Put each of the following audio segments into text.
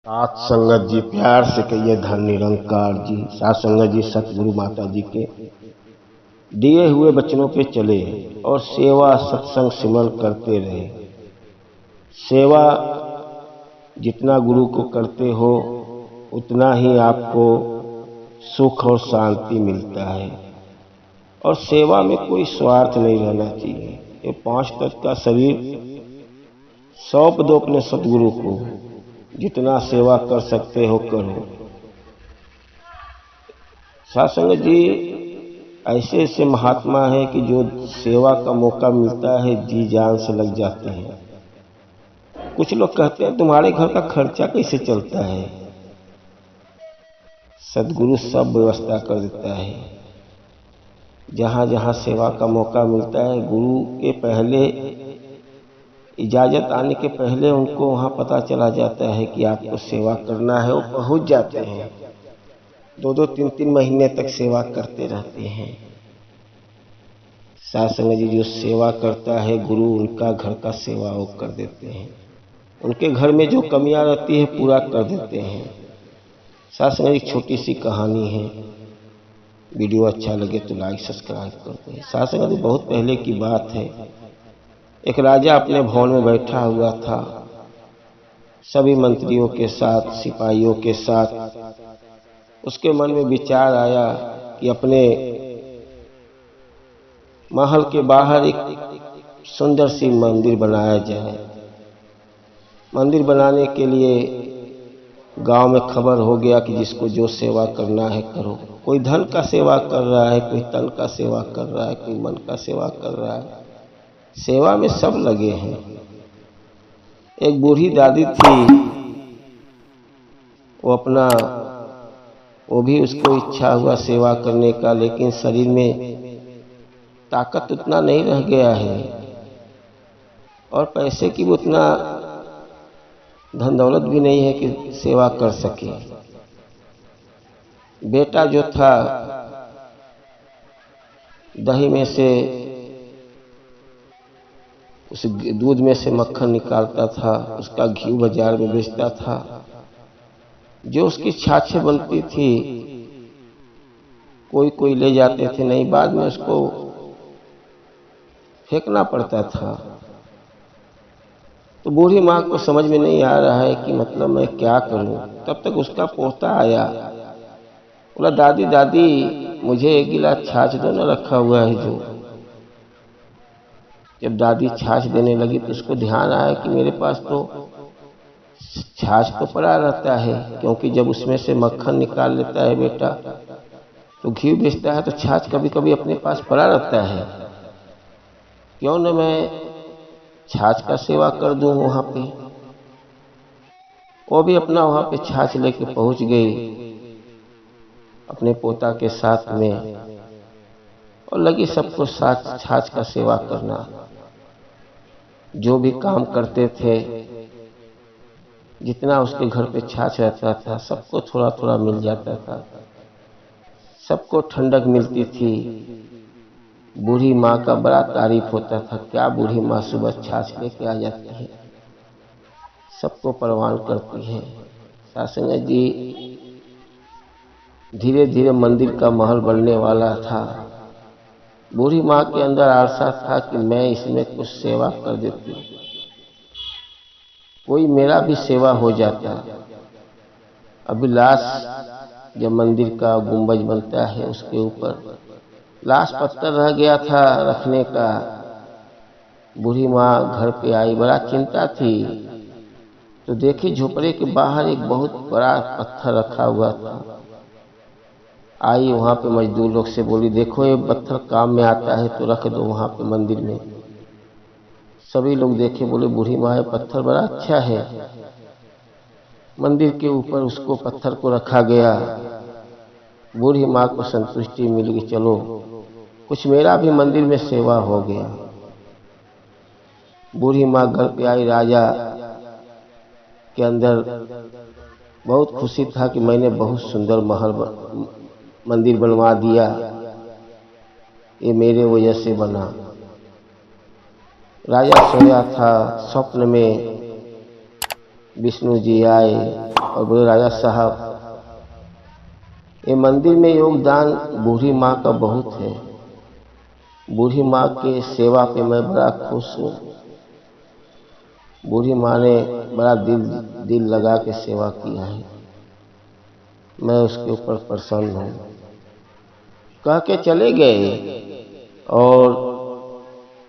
सात संगत जी, प्यार से कहिए धन निरंकार जी। सात संगत जी सतगुरु माता जी के दिए हुए वचनों पे चले और सेवा सत्संग सिमरन करते रहे। सेवा जितना गुरु को करते हो उतना ही आपको सुख और शांति मिलता है। और सेवा में कोई स्वार्थ नहीं रहना चाहिए। ये 5 तत्व का शरीर सौंप दो अपने सतगुरु को, जितना सेवा कर सकते हो करो। सासंग जी ऐसे ऐसे महात्मा है कि जो सेवा का मौका मिलता है जी जान से लग जाते हैं। कुछ लोग कहते हैं तुम्हारे घर का खर्चा कैसे चलता है? सतगुरु सब व्यवस्था कर देता है। जहाँ जहाँ सेवा का मौका मिलता है, गुरु के पहले इजाजत आने के पहले उनको वहाँ पता चला जाता है कि आपको सेवा करना है। वो पहुँच जाते हैं, 2-2, 3-3 महीने तक सेवा करते रहते हैं। सासंग जी जो सेवा करता है गुरु, उनका घर का सेवा वो कर देते हैं। उनके घर में जो कमियां रहती है पूरा कर देते हैं। सासंग जी छोटी सी कहानी है, वीडियो अच्छा लगे तो लाइक सब्सक्राइब कर दें। सासंग जी बहुत पहले की बात है। एक राजा अपने भवन में बैठा हुआ था, सभी मंत्रियों के साथ, सिपाहियों के साथ। उसके मन में विचार आया कि अपने महल के बाहर एक सुंदर सी मंदिर बनाया जाए। मंदिर बनाने के लिए गांव में खबर हो गया कि जिसको जो सेवा करना है करो। कोई धन का सेवा कर रहा है, कोई तन का सेवा कर रहा है, कोई मन का सेवा कर रहा है। सेवा में सब लगे हैं। एक बूढ़ी दादी थी, वो भी उसको इच्छा हुआ सेवा करने का, लेकिन शरीर में ताकत उतना नहीं रह गया है और पैसे की उतना धन दौलत भी नहीं है कि सेवा कर सके। बेटा जो था दही में से, उस दूध में से मक्खन निकालता था, उसका घी बाजार में बेचता था। जो उसकी छाछें बनती थी कोई कोई ले जाते थे, नहीं बाद में उसको फेंकना पड़ता था। तो बूढ़ी माँ को समझ में नहीं आ रहा है कि मतलब मैं क्या करूं। तब तक उसका पोता आया, बोला दादी दादी मुझे 1 गिलास छाछ दो ना, रखा हुआ है जो। जब दादी छाछ देने लगी तो उसको ध्यान आया कि मेरे पास तो छाछ तो पड़ा रहता है, क्योंकि जब उसमें से मक्खन निकाल लेता है बेटा तो घी बेचता है, तो छाछ कभी कभी अपने पास पड़ा रहता है। क्यों न मैं छाछ का सेवा कर दूं वहां पे। वो भी अपना वहां पे छाछ लेके पहुंच गई अपने पोता के साथ में और लगी सबको साथ छाछ का सेवा करना। जो भी काम करते थे, जितना उसके घर पे छाछ रहता था सबको थोड़ा थोड़ा मिल जाता था, सबको ठंडक मिलती थी। बूढ़ी माँ का बड़ा तारीफ होता था, क्या बूढ़ी माँ सुबह छाछ लेके आ जाती है, सबको परवान करती है। सासंग जी धीरे धीरे मंदिर का महल बनने वाला था। बूढ़ी माँ के अंदर आशा था कि मैं इसमें कुछ सेवा कर देती, कोई मेरा भी सेवा हो जाता। अभी लास्ट जब मंदिर का गुंबज बनता है उसके ऊपर लास्ट पत्थर रह गया था रखने का। बूढ़ी माँ घर पे आई, बड़ा चिंता थी, तो देखी झोपड़े के बाहर एक बहुत बड़ा पत्थर रखा हुआ था। आई वहां पे मजदूर लोग से बोली, देखो ये पत्थर काम में आता है तो रख दो वहां पे मंदिर में। सभी लोग देखे, बोले बूढ़ी माँ ये पत्थर बड़ा अच्छा है। मंदिर के ऊपर उसको पत्थर को रखा गया। बूढ़ी माँ को संतुष्टि मिल गई, चलो कुछ मेरा भी मंदिर में सेवा हो गया। बूढ़ी माँ घर पे आई, राजा के अंदर बहुत खुशी था कि मैंने बहुत सुंदर मंदिर बनवा दिया, ये मेरे वजह से बना। राजा सोया था, स्वप्न में विष्णु जी आए और बोले राजा साहब, ये मंदिर में योगदान बूढ़ी माँ का बहुत है। बूढ़ी माँ के सेवा पे मैं बड़ा खुश हूँ। बूढ़ी माँ ने बड़ा दिल लगा के सेवा किया है, मैं उसके ऊपर प्रसन्न हूँ। कह के चले गए और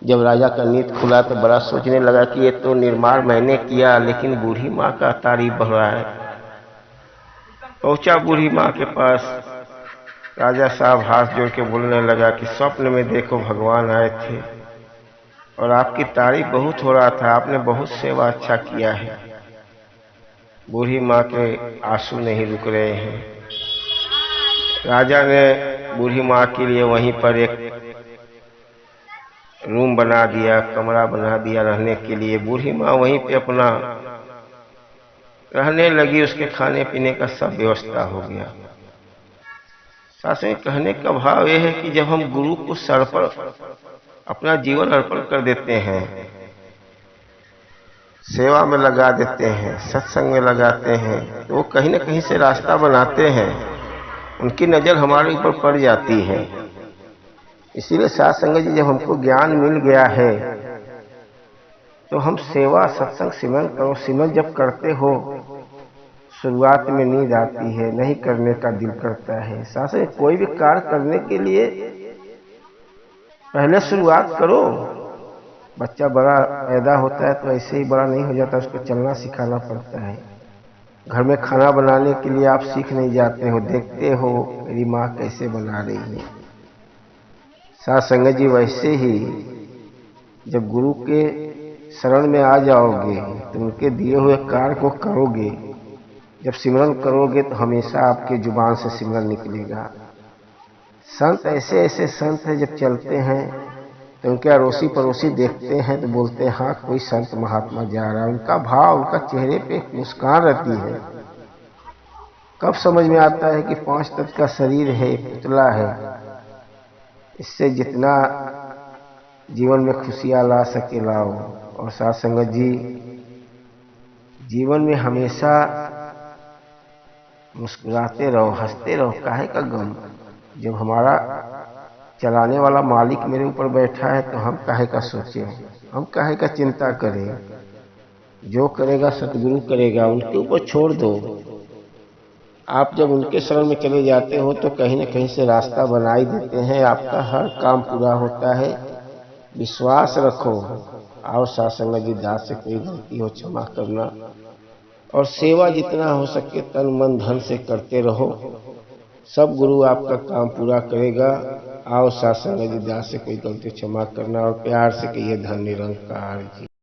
जब राजा का नींद खुला तो बड़ा सोचने लगा कि ये तो निर्माण मैंने किया, लेकिन बूढ़ी माँ का तारीफ बढ़ रहा है। पहुंचा बूढ़ी माँ के पास, राजा साहब हाथ जोड़ के बोलने लगा कि स्वप्न में देखो भगवान आए थे और आपकी तारीफ बहुत हो रहा था, आपने बहुत सेवा अच्छा किया है। बूढ़ी माँ के आंसू नहीं रुक रहे हैं। राजा ने बूढ़ी माँ के लिए वहीं पर एक रूम बना दिया, कमरा बना दिया रहने के लिए। बूढ़ी माँ वहीं पे अपना रहने लगी, उसके खाने पीने का सब व्यवस्था हो गया। सासवें कहने का भाव यह है कि जब हम गुरु को सर पर अपना जीवन अर्पण कर देते हैं, सेवा में लगा देते हैं, सत्संग में लगाते हैं, तो वो कहीं न कहीं से रास्ता बनाते हैं, उनकी नजर हमारे ऊपर पड़ जाती है। इसीलिए साथ संगत जी, जब हमको ज्ञान मिल गया है तो हम सेवा सत्संग सिमरन करो। सिमरन जब करते हो शुरुआत में नींद आती है, नहीं करने का दिल करता है। साथ में कोई भी कार्य करने के लिए पहले शुरुआत करो। बच्चा बड़ा पैदा होता है तो ऐसे ही बड़ा नहीं हो जाता, उसको चलना सिखाना पड़ता है। घर में खाना बनाने के लिए आप सीख नहीं जाते हो, देखते हो मेरी माँ कैसे बना रही है। साथ संगत जी, वैसे ही जब गुरु के शरण में आ जाओगे तो उनके दिए हुए कार्य को करोगे। जब सिमरन करोगे तो हमेशा आपके जुबान से सिमरन निकलेगा। संत ऐसे ऐसे संत हैं, जब चलते हैं तो उनके अड़ोसी पड़ोसी देखते हैं तो बोलते हैं हाँ कोई संत महात्मा जा रहा है। उनका भाव, उनका चेहरे पे मुस्कान रहती है। कब समझ में आता है कि 5 तत्व का शरीर है, पुतला है। इससे जितना जीवन में खुशियाँ ला सके लाओ। और साथ संगत जी, जीवन में हमेशा मुस्कुराते रहो, हंसते रहो। काहे का गम? जब हमारा चलाने वाला मालिक मेरे ऊपर बैठा है तो हम काहे का सोचें, हम काहे का चिंता करें। जो करेगा सतगुरु करेगा, उनके ऊपर छोड़ दो। आप जब उनके शरण में चले जाते हो तो कहीं न कहीं से रास्ता बना ही देते हैं, आपका हर काम पूरा होता है। विश्वास रखो। आओ साथ संगत जी, दास से कोई गलती हो क्षमा करना, और सेवा जितना हो सके तन मन धन से करते रहो। सब गुरु आपका काम पूरा करेगा। आओ साथ संगत जी, दास से कोई गलती क्षमा करना और प्यार से कहिए धन निरंकार जी।